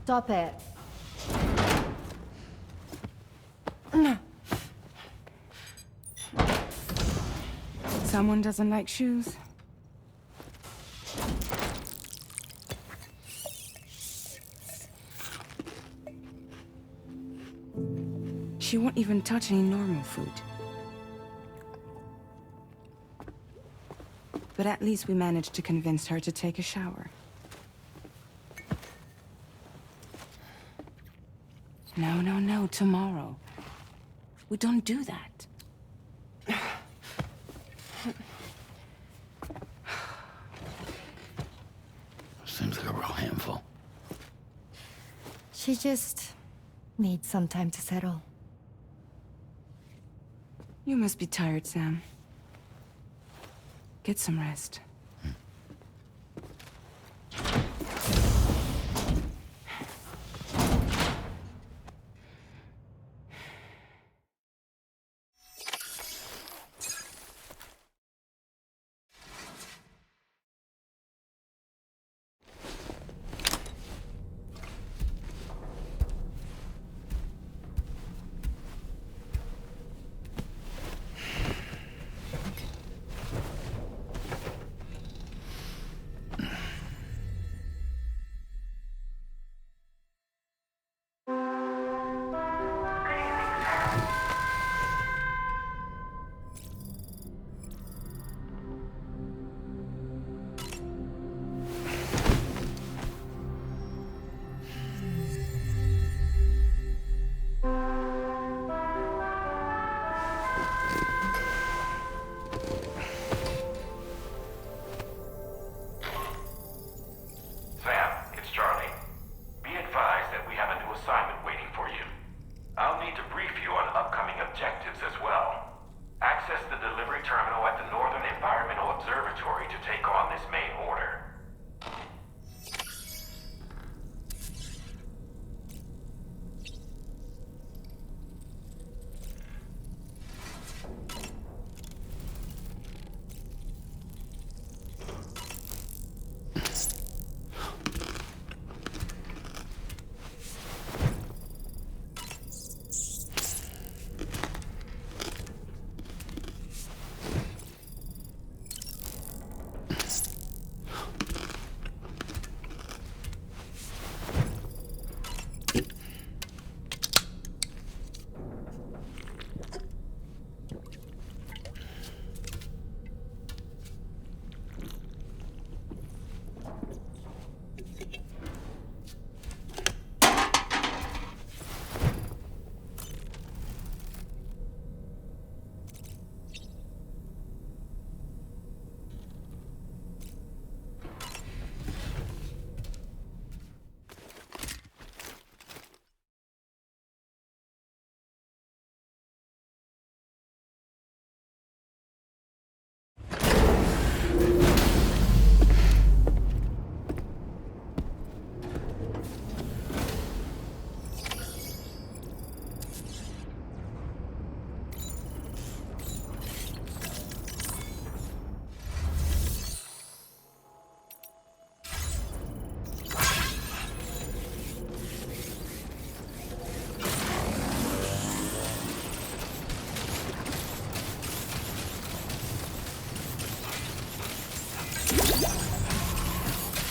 Stop it. Someone doesn't like shoes? She won't even touch any normal food. But at least we managed to convince her to take a shower. No, tomorrow. We don't do that. Seems like a real handful. She just needs some time to settle. You must be tired, Sam. Get some rest.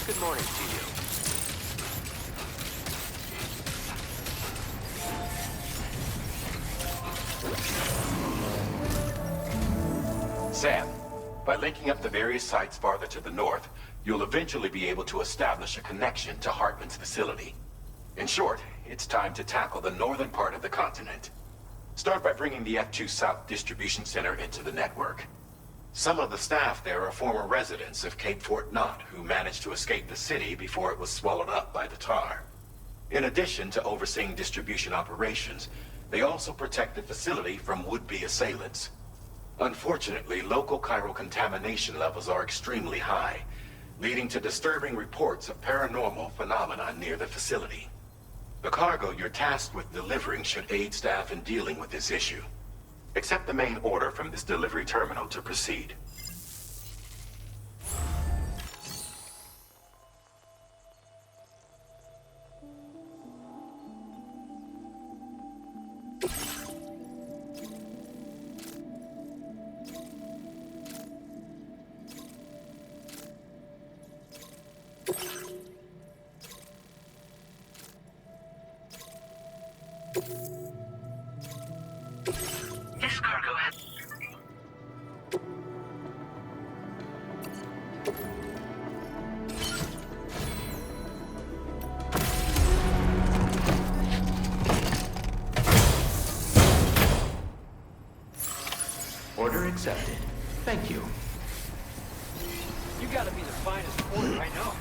Good morning to you. Sam, by linking up the various sites farther to the north, you'll eventually be able to establish a connection to Hartman's facility. In short, it's time to tackle the northern part of the continent. Start by bringing the F2 South Distribution Center into the network. Some of the staff there are former residents of Cape Fort Knott who managed to escape the city before it was swallowed up by the tar. In addition to overseeing distribution operations, they also protect the facility from would-be assailants. Unfortunately, local chiral contamination levels are extremely high, leading to disturbing reports of paranormal phenomena near the facility. The cargo you're tasked with delivering should aid staff in dealing with this issue. Accept the main order from this delivery terminal to proceed. This cargo has... Order accepted. Thank you. You gotta be the finest porter I know.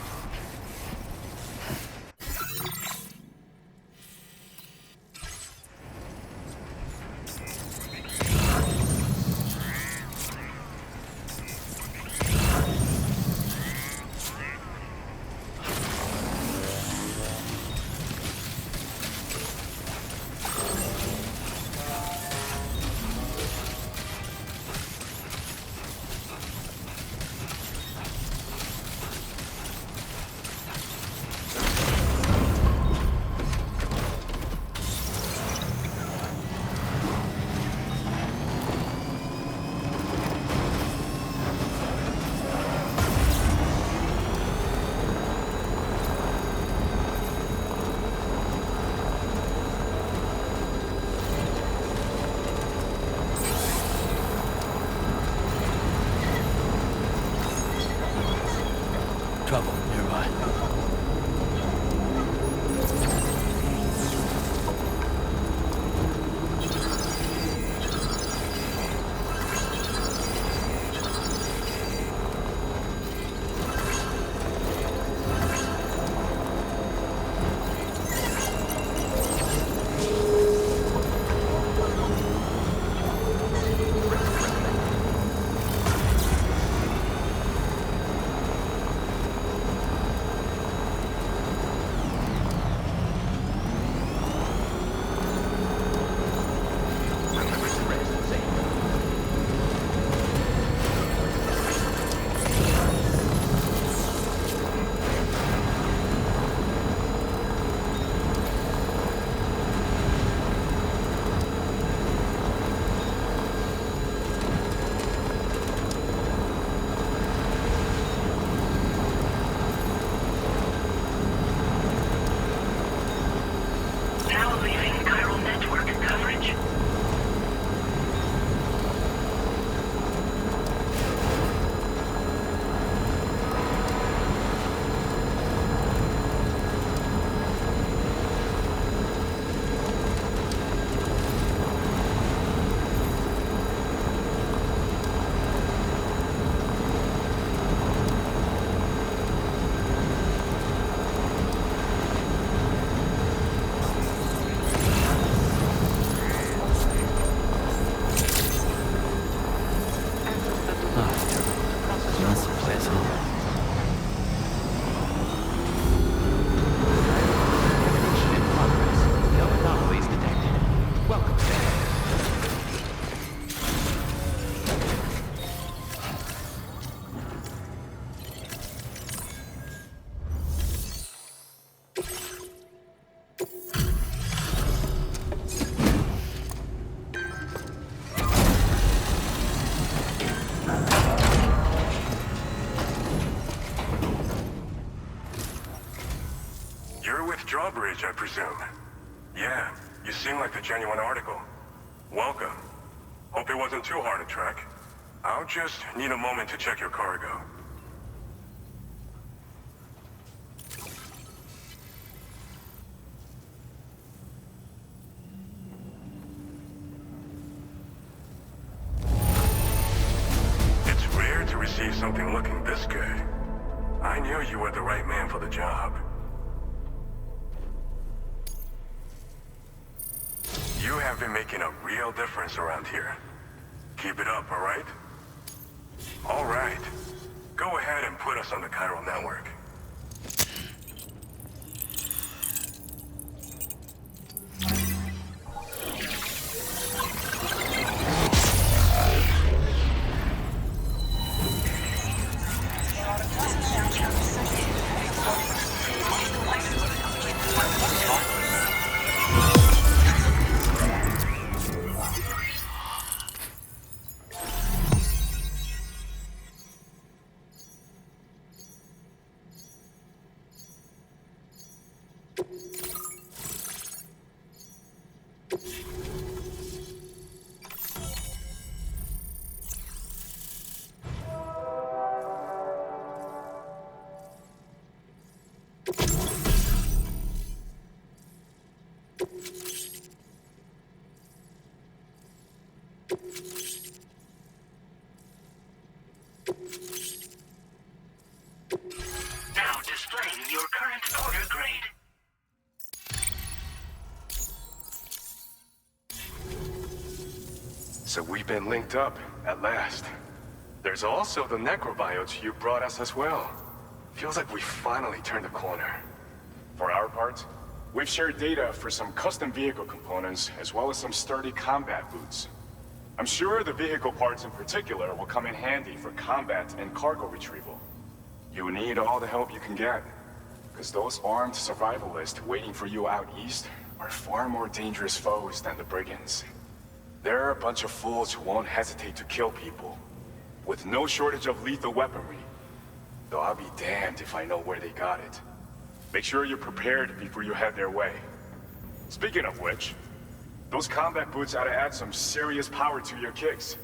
Trouble nearby. Now leaving chiral network coverage. That's pleasant. Mission in progress. No anomalies detected. Welcome back. You're with Drawbridge, I presume. Yeah, you seem like a genuine article. Welcome. Hope it wasn't too hard to track. I'll just need a moment to check your cargo. It's rare to receive something looking this good. I knew you were the right man for the job. You have been making a real difference around here. Keep it up, all right? All right. Go ahead and put us on the chiral network. Now displaying your current order grade. So we've been linked up, at last. There's also the necrobiotes you brought us as well. Feels like we finally turned the corner. For our part, we've shared data for some custom vehicle components, as well as some sturdy combat boots. I'm sure the vehicle parts in particular will come in handy for combat and cargo retrieval. You need all the help you can get, because those armed survivalists waiting for you out east are far more dangerous foes than the brigands. They're a bunch of fools who won't hesitate to kill people, with no shortage of lethal weaponry. Though I'll be damned if I know where they got it. Make sure you're prepared before you head their way. Speaking of which, those combat boots ought to add some serious power to your kicks.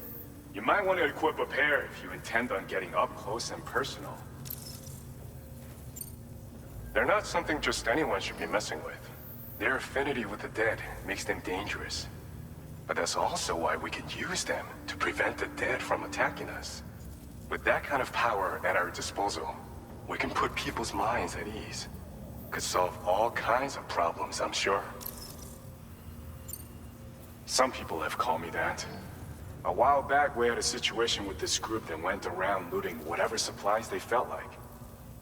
You might want to equip a pair if you intend on getting up close and personal. They're not something just anyone should be messing with. Their affinity with the dead makes them dangerous. But that's also why we can use them to prevent the dead from attacking us. With that kind of power at our disposal, we can put people's minds at ease. Could solve all kinds of problems, I'm sure. Some people have called me that. A while back, we had a situation with this group that went around looting whatever supplies they felt like.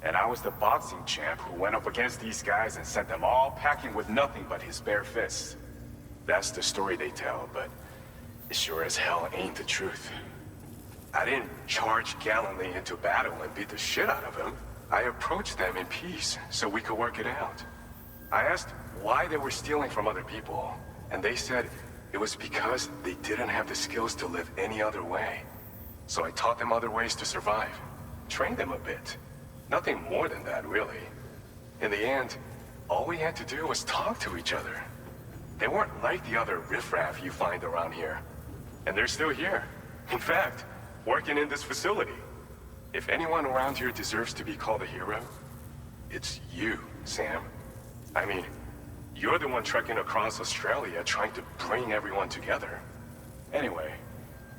And I was the boxing champ who went up against these guys and sent them all packing with nothing but his bare fists. That's the story they tell, but it sure as hell ain't the truth. I didn't charge gallantly into battle and beat the shit out of them. I approached them in peace so we could work it out. I asked why they were stealing from other people, and they said it was because they didn't have the skills to live any other way. So I taught them other ways to survive, trained them a bit. Nothing more than that, really. In the end, all we had to do was talk to each other. They weren't like the other riffraff you find around here. And they're still here. In fact, working in this facility. If anyone around here deserves to be called a hero, it's you, Sam. I mean, you're the one trekking across Australia trying to bring everyone together. Anyway,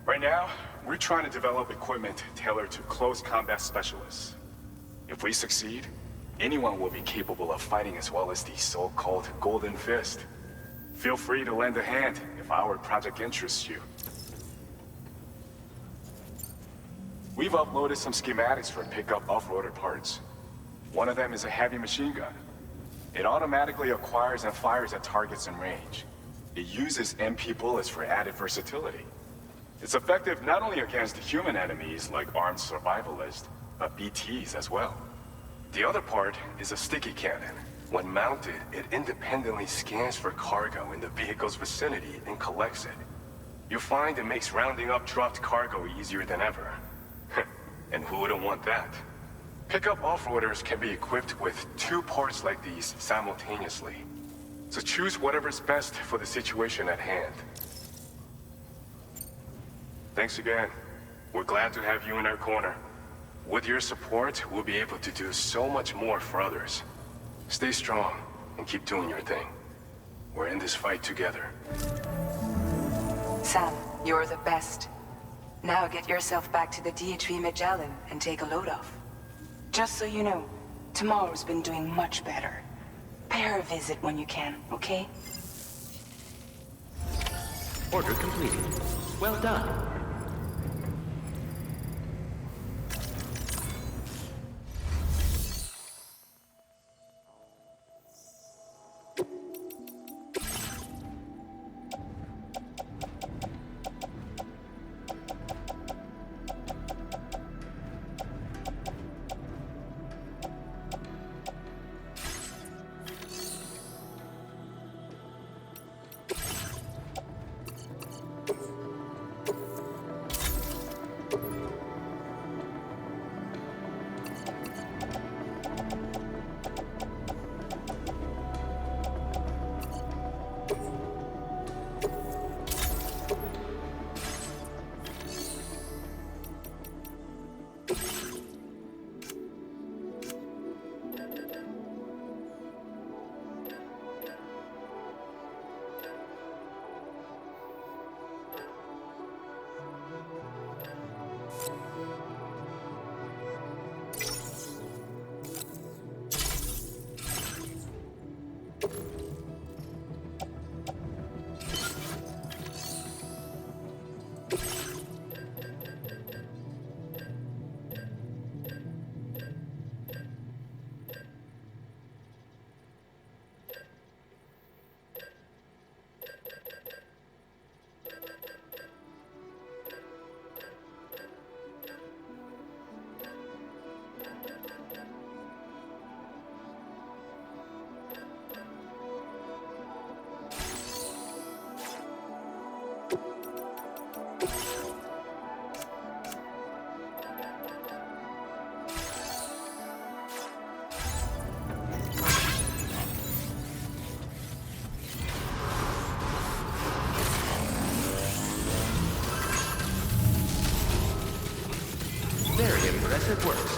right now, we're trying to develop equipment tailored to close combat specialists. If we succeed, anyone will be capable of fighting as well as the so-called Golden Fist. Feel free to lend a hand if our project interests you. We've uploaded some schematics for pickup off-roader parts. One of them is a heavy machine gun. It automatically acquires and fires at targets in range. It uses MP bullets for added versatility. It's effective not only against human enemies like armed survivalists, but BTs as well. The other part is a sticky cannon. When mounted, it independently scans for cargo in the vehicle's vicinity and collects it. You'll find it makes rounding up dropped cargo easier than ever. And who wouldn't want that? Pickup off-roaders can be equipped with 2 parts like these simultaneously. So choose whatever's best for the situation at hand. Thanks again. We're glad to have you in our corner. With your support, we'll be able to do so much more for others. Stay strong and keep doing your thing. We're in this fight together. Sam, you're the best. Now get yourself back to the DHV Magellan and take a load off. Just so you know, tomorrow's been doing much better. Pay her a visit when you can, okay? Order completed. Well done.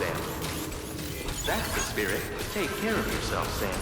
Sam. That's the spirit. Take care of yourself, Sam.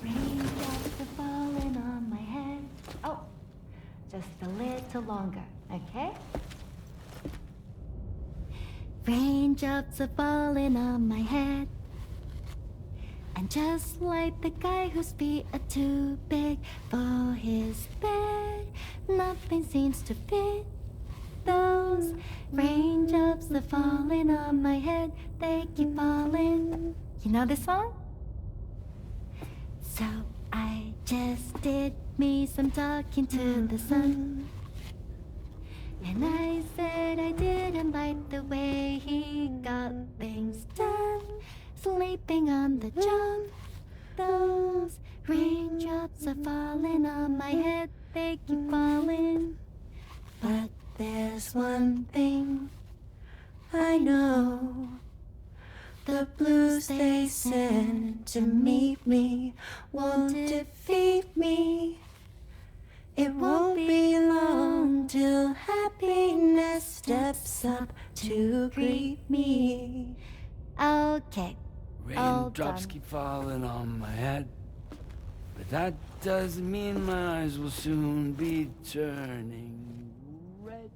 Raindrops are falling on my head. Oh, just a little longer, okay? Raindrops are falling on my head. And just like the guy whose feet are too big for his bed, nothing seems to fit. Those raindrops are falling on my head, they keep falling. You know this song? So I just did me some talking to the sun. And I said I didn't like the way he got things done. Sleeping on the job. Those raindrops are falling on my head, they keep falling. But there's one thing I know. The blues they send to meet me won't defeat me. It won't be long till happiness steps up to greet me. Okay. Raindrops keep falling on my head, but that doesn't mean my eyes will soon be turning red.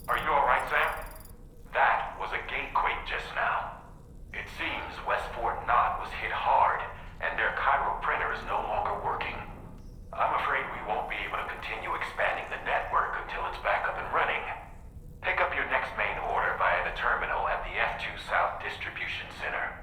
Are you alright, Sam? That was a gatequake just now. It seems West Fort Knot was hit hard, and their Cairo printer is no longer working. I'm afraid we won't be able to continue expanding the network until it's back up and running. Pick up your next main order via the terminal at the F2 South Distribution Center.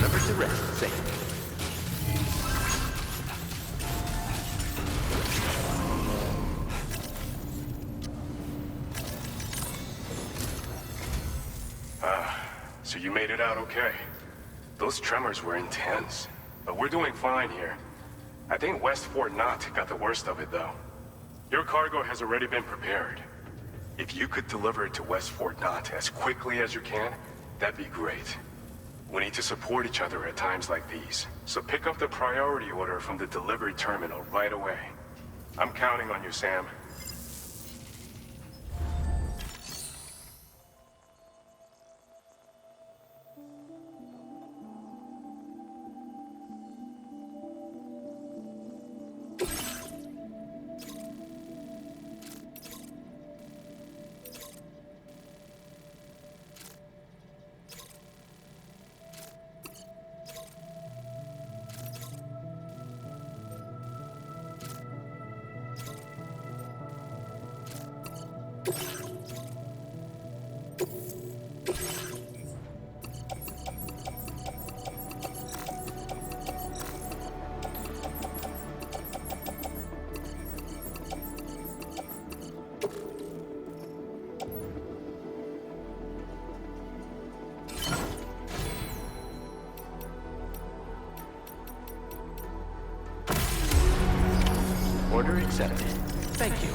Remember to rest safely. So you made it out okay. Those tremors were intense, but we're doing fine here. I think West Fort Knott got the worst of it, though. Your cargo has already been prepared. If you could deliver it to West Fort Knott as quickly as you can, that'd be great. We need to support each other at times like these, so pick up the priority order from the delivery terminal right away. I'm counting on you, Sam. Order accepted. Thank you.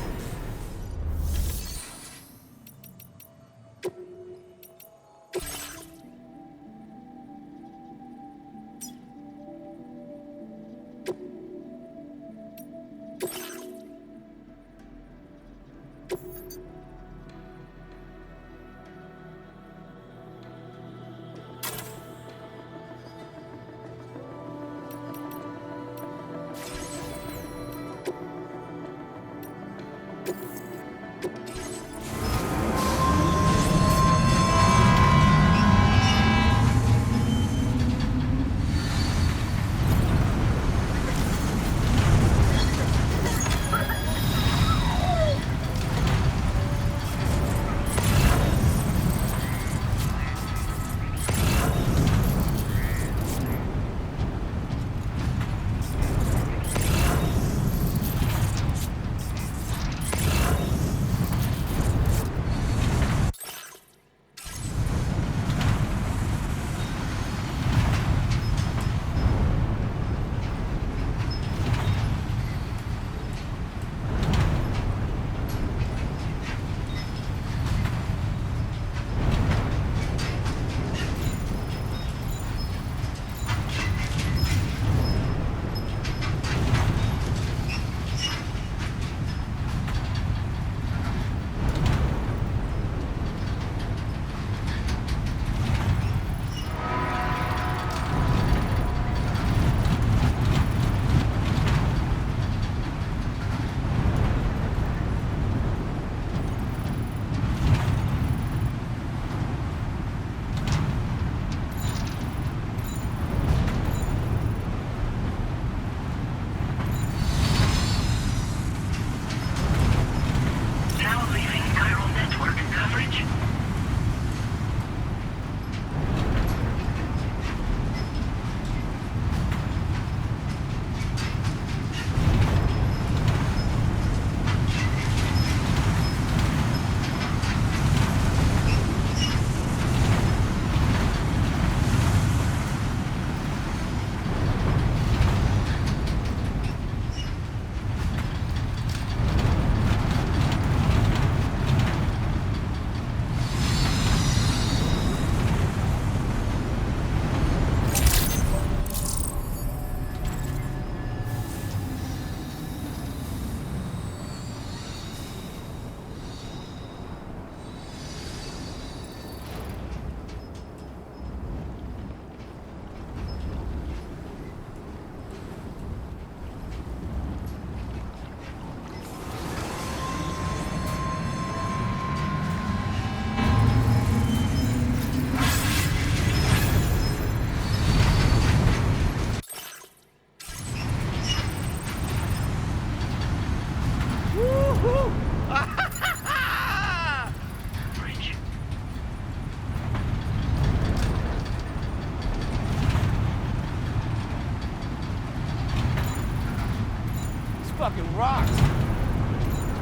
fucking rocks!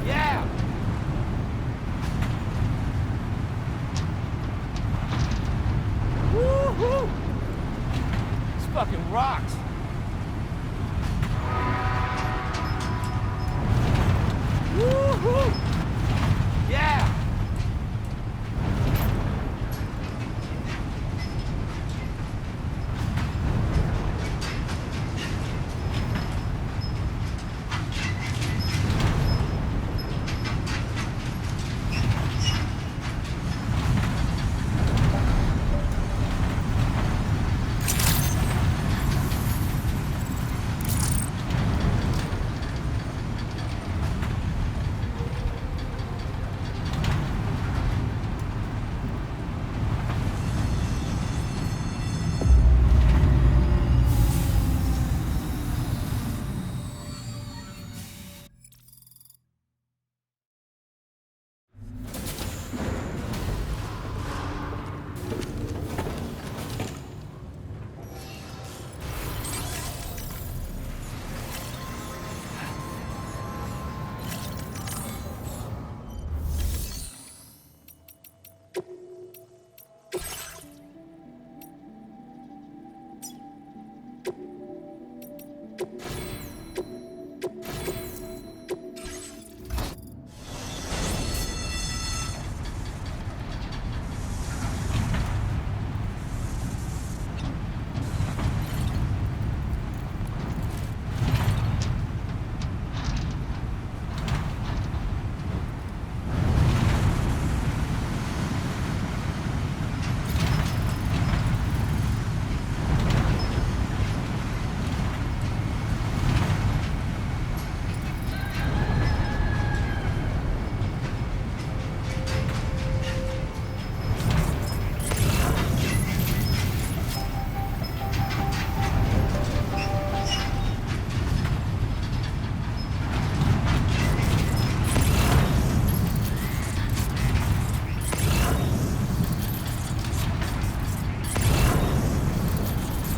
Yeah! Woo-hoo! This fucking rocks! Woo-hoo! Yeah!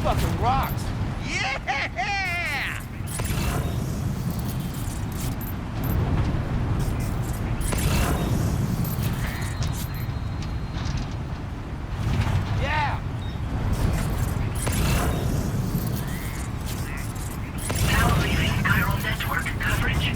Fucking rocks! Yeah! Yeah! Now leaving chiral network coverage.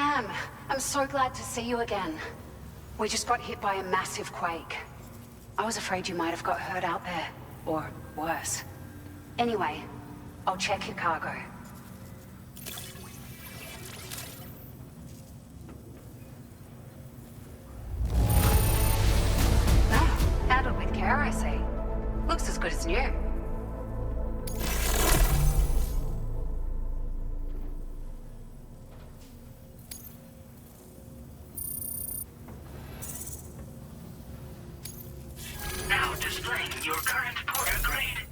Sam, I'm so glad to see you again. We just got hit by a massive quake. I was afraid you might have got hurt out there, or worse. Anyway, I'll check your cargo. Ah, handled with care, I see. Looks as good as new. Now displaying your current porter grade.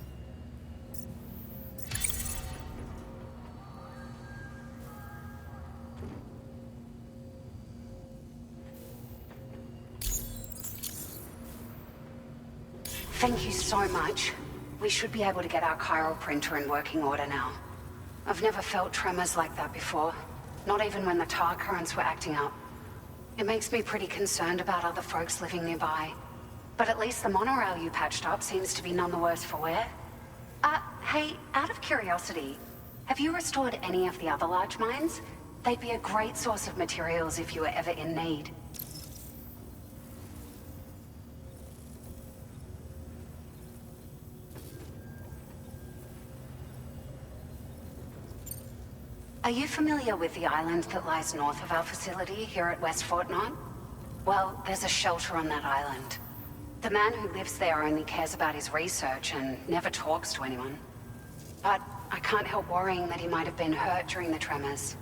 Thank you so much. We should be able to get our chiral printer in working order now. I've never felt tremors like that before, not even when the tar currents were acting up. It makes me pretty concerned about other folks living nearby. But at least the monorail you patched up seems to be none the worse for wear. Hey, out of curiosity, have you restored any of the other large mines? They'd be a great source of materials if you were ever in need. Are you familiar with the island that lies north of our facility here at West Fort Knot? Well, there's a shelter on that island. The man who lives there only cares about his research and never talks to anyone. But I can't help worrying that he might have been hurt during the tremors.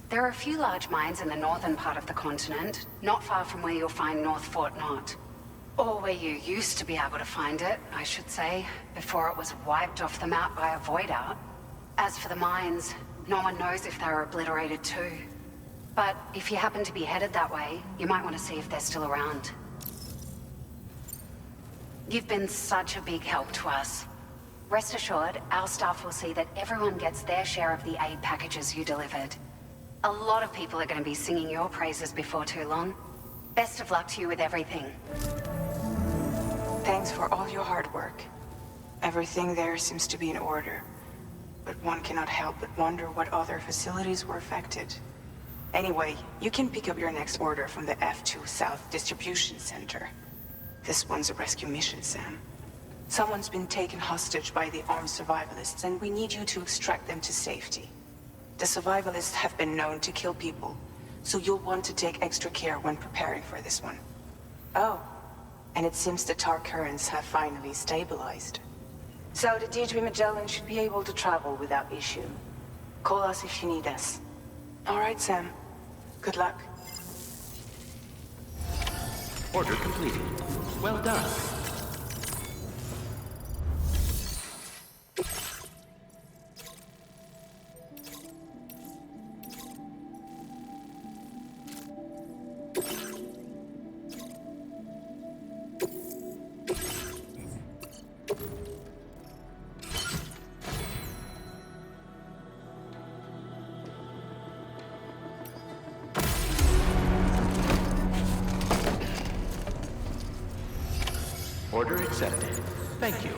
There are a few large mines in the northern part of the continent, not far from where you'll find North Fort Knot. Or where you used to be able to find it, I should say, before it was wiped off the map by a void out. As for the mines, no one knows if they were obliterated too. But if you happen to be headed that way, you might want to see if they're still around. You've been such a big help to us. Rest assured, our staff will see that everyone gets their share of the aid packages you delivered. A lot of people are going to be singing your praises before too long. Best of luck to you with everything. Thanks for all your hard work. Everything there seems to be in order. But one cannot help but wonder what other facilities were affected. Anyway, you can pick up your next order from the F2 South Distribution Center. This one's a rescue mission, Sam. Someone's been taken hostage by the armed survivalists, and we need you to extract them to safety. The survivalists have been known to kill people, so you'll want to take extra care when preparing for this one. Oh, and it seems the tar currents have finally stabilized. So the D3 Magellan should be able to travel without issue. Call us if you need us. All right, Sam. Good luck. Order completed. Well done. Order accepted. Thank you.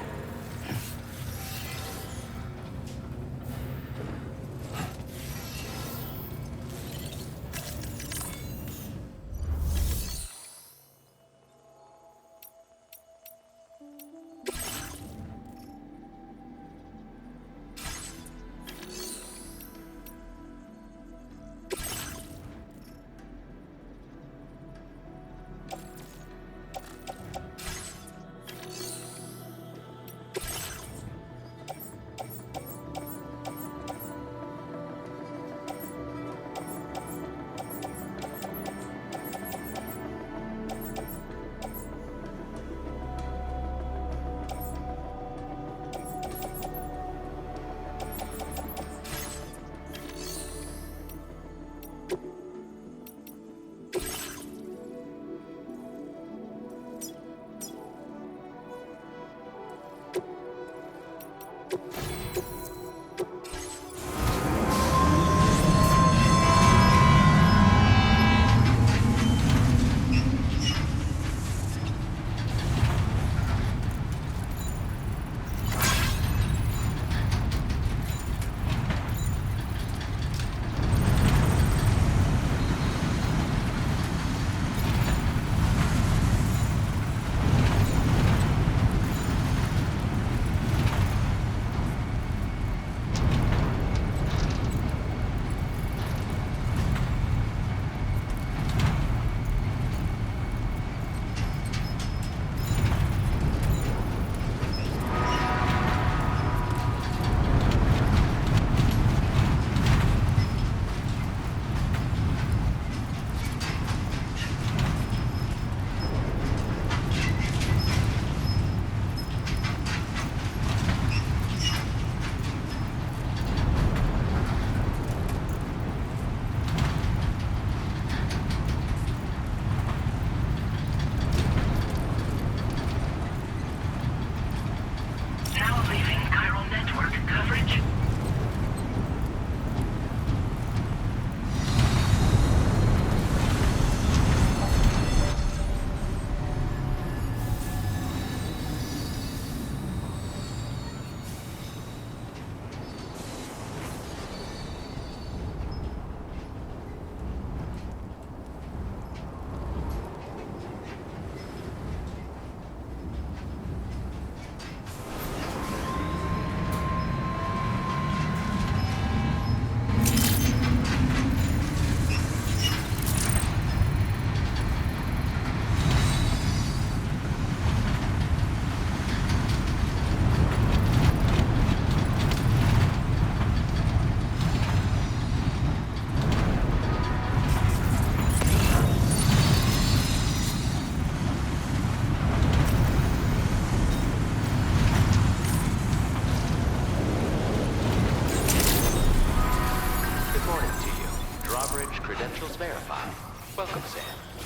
Credentials verified. Welcome, Sam.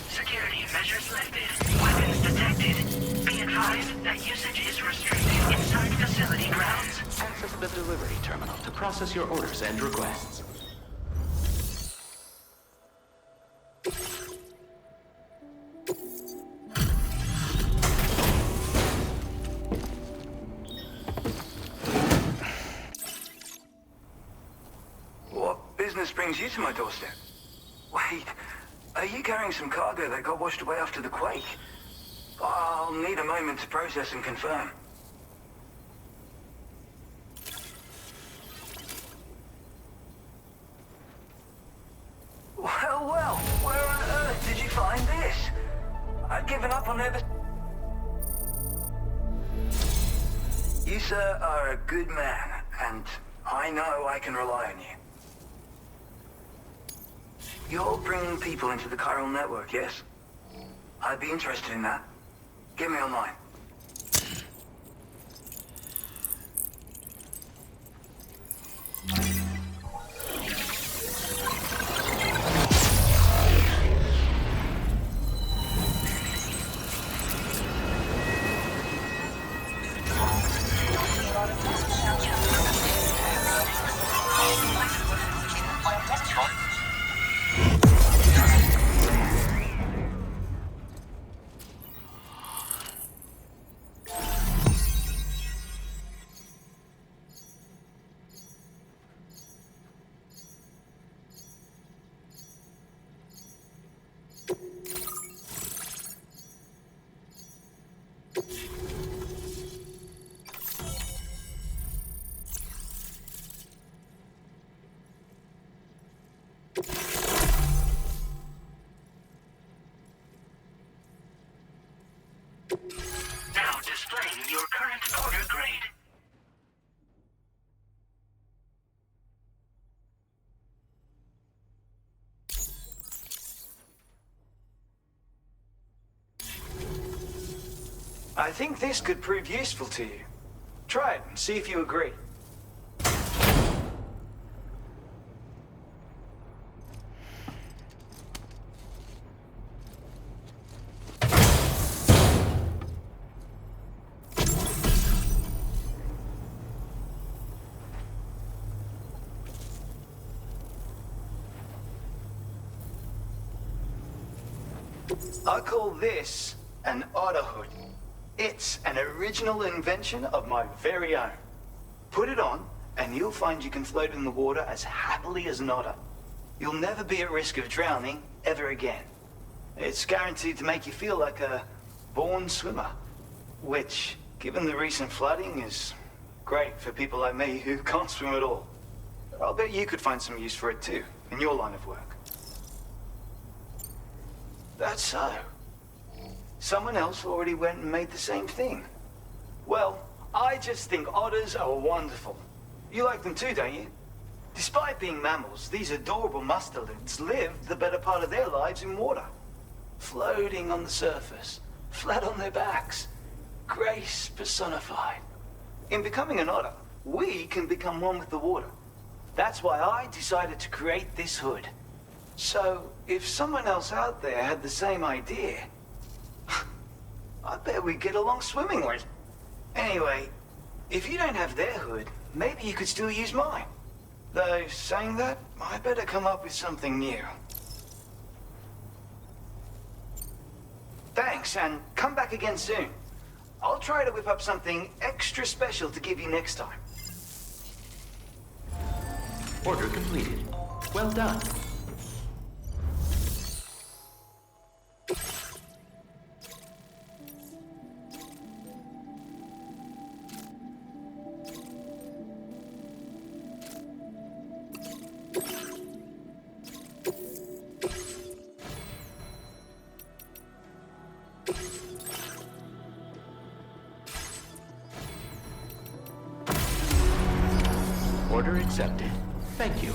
Security measures lifted. Weapons detected. Be advised that usage is restricted inside facility grounds. Access the delivery terminal to process your orders and requests. What business brings you to my doorstep? Wait, are you carrying some cargo that got washed away after the quake? I'll need a moment to process and confirm. Well, where on earth did you find this? I'd given up on ever... You, sir, are a good man, and I know I can rely on you. You're bringing people into the chiral network, yes? I'd be interested in that. Get me online. Now displaying your current order grade. I think this could prove useful to you. Try it and see if you agree. I call this an otter hood. It's an original invention of my very own. Put it on, and you'll find you can float in the water as happily as an otter. You'll never be at risk of drowning ever again. It's guaranteed to make you feel like a born swimmer, which, given the recent flooding, is great for people like me who can't swim at all. I'll bet you could find some use for it too, in your line of work. That's so. Someone else already went and made the same thing. Well, I just think otters are wonderful. You like them too, don't you? Despite being mammals, these adorable mustelids live the better part of their lives in water. Floating on the surface, flat on their backs. Grace personified. In becoming an otter, we can become one with the water. That's why I decided to create this hood. So, if someone else out there had the same idea, I bet we'd get along swimmingly. Anyway, if you don't have their hood, maybe you could still use mine. Though, saying that, I better come up with something new. Thanks, and come back again soon. I'll try to whip up something extra special to give you next time. Order completed. Well done. Order accepted. Thank you.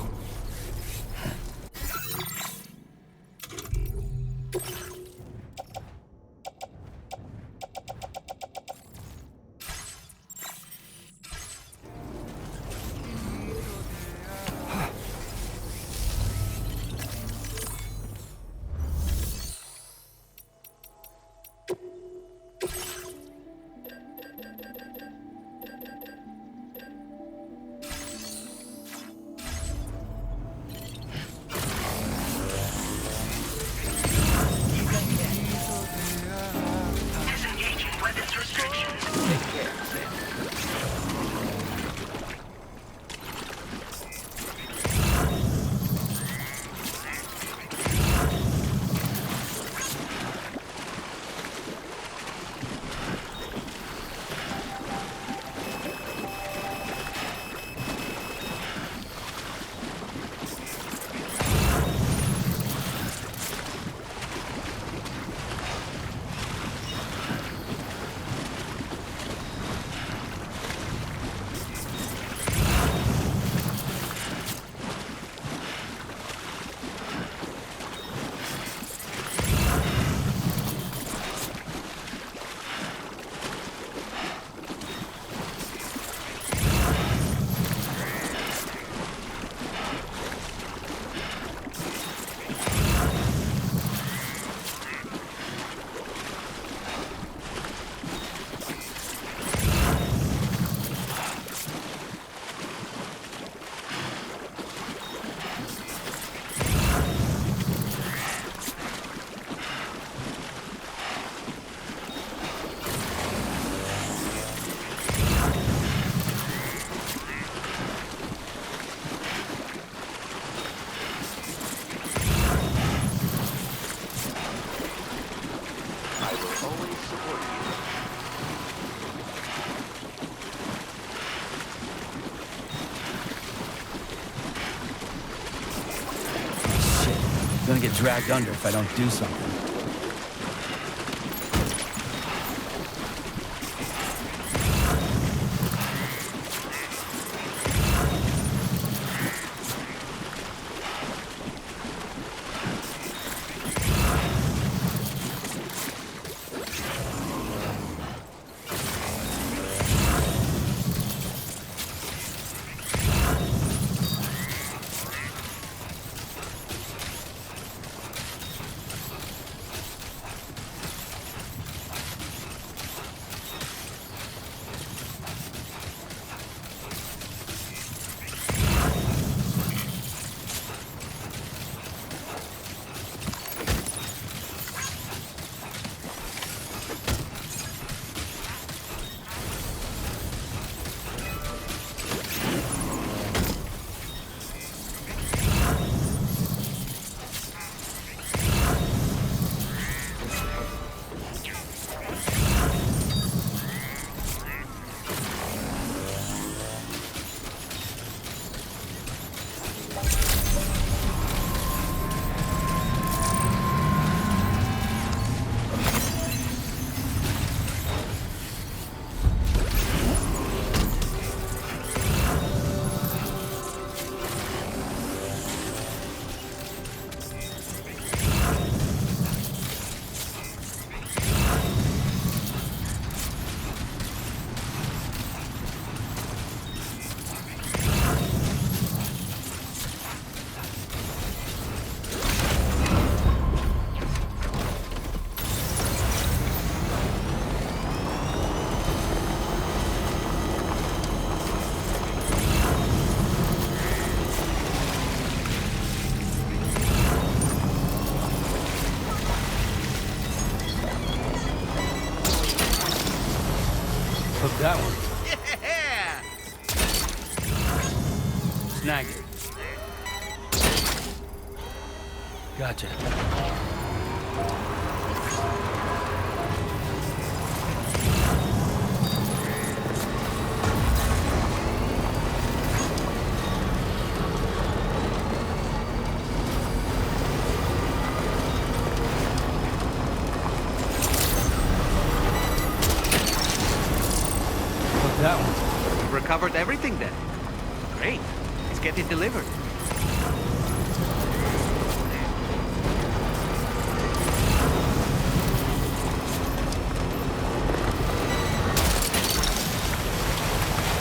Gonna get dragged under if I don't do something. That one. Yeah! Snag it. Gotcha. That one. You've recovered everything then. Great. Let's get it delivered.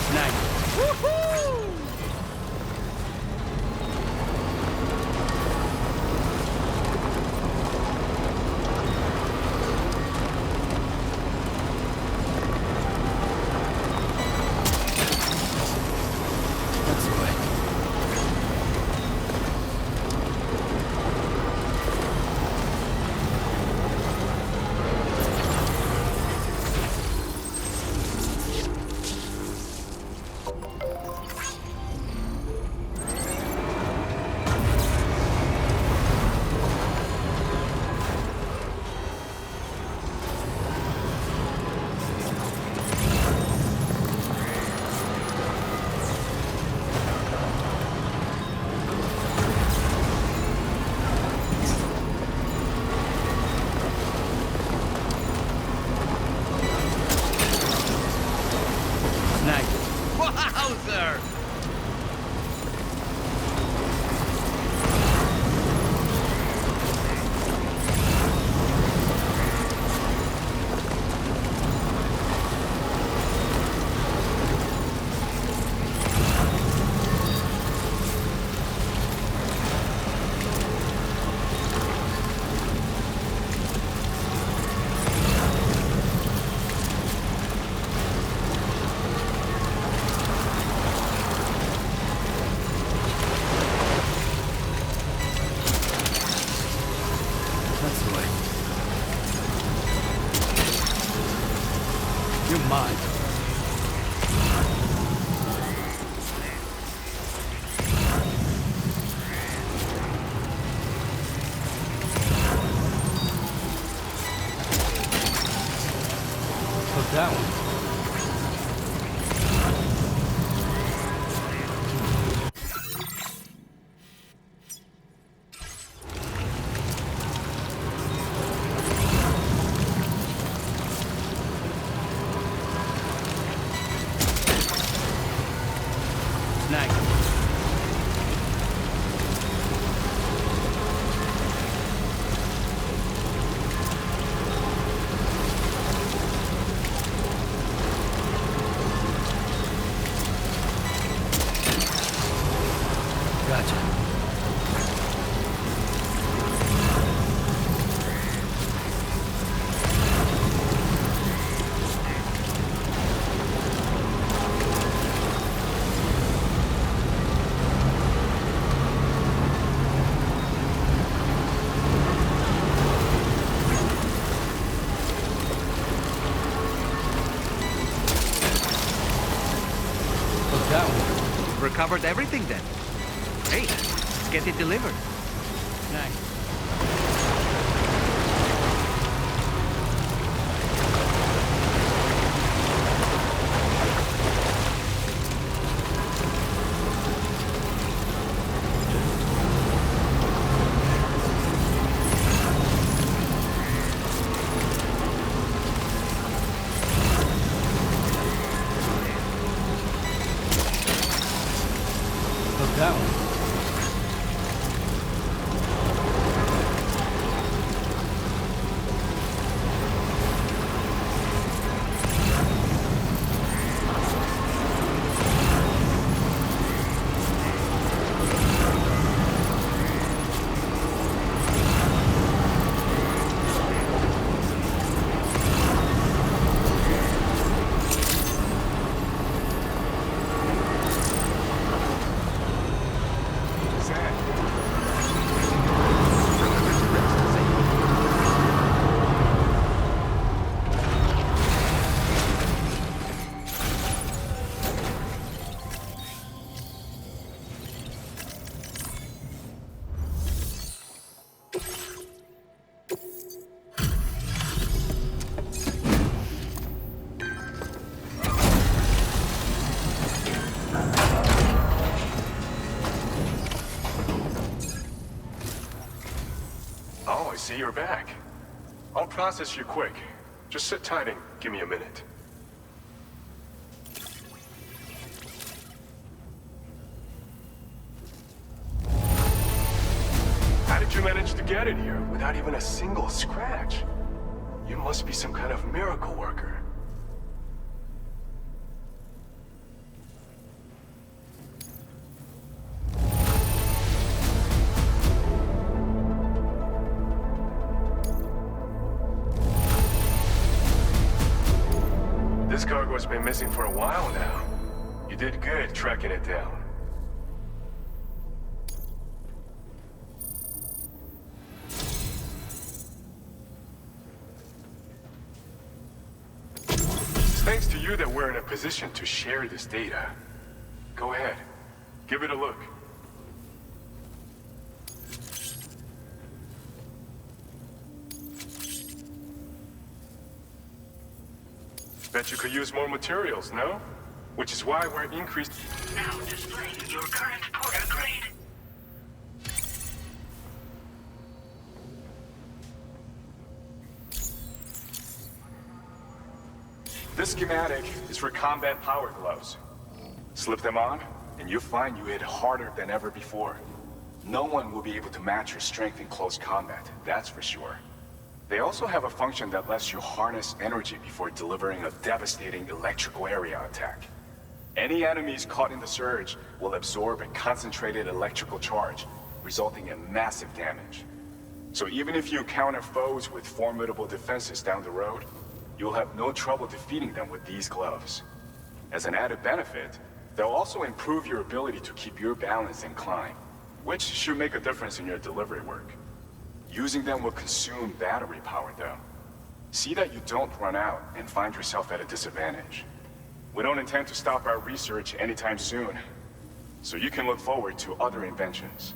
Snag it. Woohoo! Wowzer! You're mine. Took that one. covered everything then. Hey, let's get it delivered. Thanks. That one. Oh, I see you're back. I'll process you quick. Just sit tight and give me a minute. How did you manage to get in here without even a single scratch? You must be some kind of miracle worker. This cargo's been missing for a while now. You did good tracking it down. It's thanks to you that we're in a position to share this data. Go ahead, give it a look. Bet you could use more materials, no? Which is why we're increased. Now displaying your current porter grade. This schematic is for combat power gloves. Slip them on, and you'll find you hit harder than ever before. No one will be able to match your strength in close combat, that's for sure. They also have a function that lets you harness energy before delivering a devastating electrical area attack. Any enemies caught in the surge will absorb a concentrated electrical charge, resulting in massive damage. So even if you encounter foes with formidable defenses down the road, you'll have no trouble defeating them with these gloves. As an added benefit, they'll also improve your ability to keep your balance and climb, which should make a difference in your delivery work. Using them will consume battery power, though. See that you don't run out and find yourself at a disadvantage. We don't intend to stop our research anytime soon, so you can look forward to other inventions.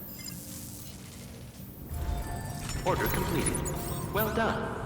Order completed. Well done.